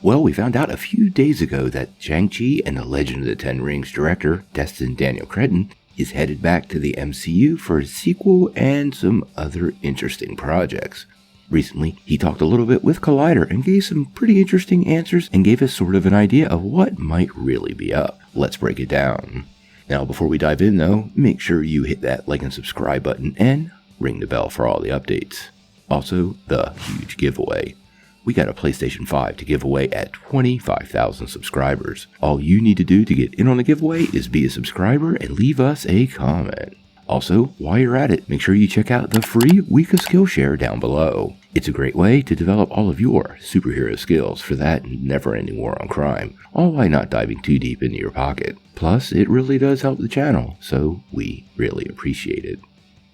Well, we found out a few days ago that Shang Chi and the Legend of the Ten Rings director, Dustin Daniel Cretton, is headed back to the MCU for a sequel and some other interesting projects. Recently, he talked a little bit with Collider and gave some pretty interesting answers and gave us sort of an idea of what might really be up. Let's break it down. Now, before we dive in though, make sure you hit that like and subscribe button and ring the bell for all the updates. Also, the huge giveaway. We got a PlayStation 5 to give away at 25,000 subscribers. All you need to do to get in on the giveaway is be a subscriber and leave us a comment. Also, while you're at it, make sure you check out the free week of Skillshare down below. It's a great way to develop all of your superhero skills for that never-ending war on crime, all while not diving too deep into your pocket. Plus, it really does help the channel, so we really appreciate it.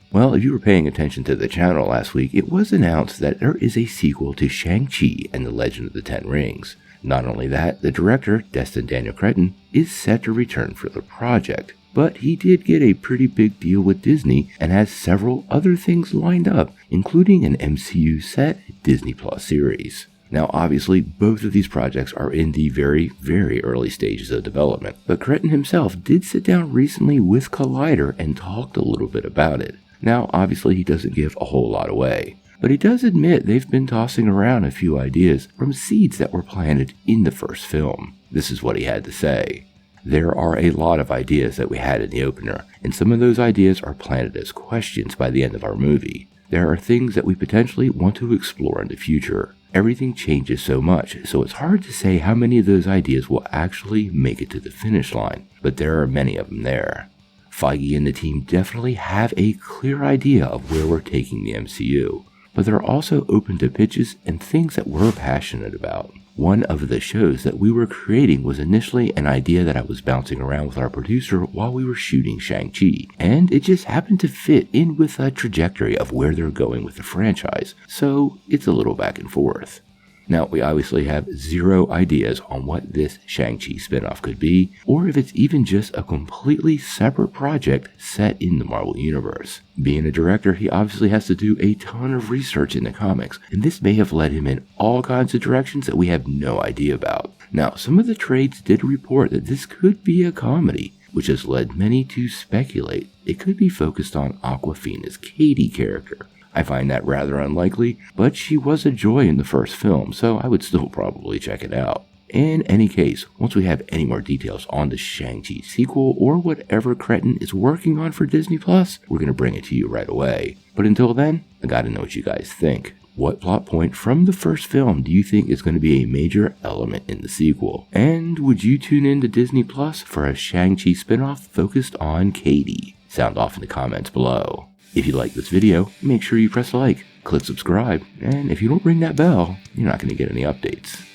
Well, if you were paying attention to the channel last week, it was announced that there is a sequel to Shang-Chi and the Legend of the Ten Rings. Not only that, the director, Dustin Daniel Cretton, is set to return for the project. But he did get a pretty big deal with Disney and has several other things lined up, including an MCU set Disney Plus series. Now, obviously, both of these projects are in the very, very early stages of development, but Cretton himself did sit down recently with Collider and talked a little bit about it. Now, obviously, he doesn't give a whole lot away, but he does admit they've been tossing around a few ideas from seeds that were planted in the first film. This is what he had to say. There are a lot of ideas that we had in the opener, and some of those ideas are planted as questions by the end of our movie. There are things that we potentially want to explore in the future. Everything changes so much, so it's hard to say how many of those ideas will actually make it to the finish line, but there are many of them there. Feige and the team definitely have a clear idea of where we're taking the MCU, but they're also open to pitches and things that we're passionate about. One of the shows that we were creating was initially an idea that I was bouncing around with our producer while we were shooting Shang-Chi, and it just happened to fit in with the trajectory of where they're going with the franchise, so it's a little back and forth. Now, we obviously have zero ideas on what this Shang-Chi spinoff could be, or if it's even just a completely separate project set in the Marvel Universe. Being a director, he obviously has to do a ton of research in the comics, and this may have led him in all kinds of directions that we have no idea about. Now, some of the trades did report that this could be a comedy, which has led many to speculate it could be focused on Awkwafina's Katie character. I find that rather unlikely, but she was a joy in the first film, so I would still probably check it out. In any case, once we have any more details on the Shang-Chi sequel or whatever Cretton is working on for Disney Plus, we're going to bring it to you right away. But until then, I gotta know what you guys think. What plot point from the first film do you think is going to be a major element in the sequel? And would you tune in to Disney Plus for a Shang-Chi spinoff focused on Katie? Sound off in the comments below. If you like this video, make sure you press like, click subscribe, and if you don't ring that bell, you're not going to get any updates.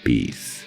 Peace.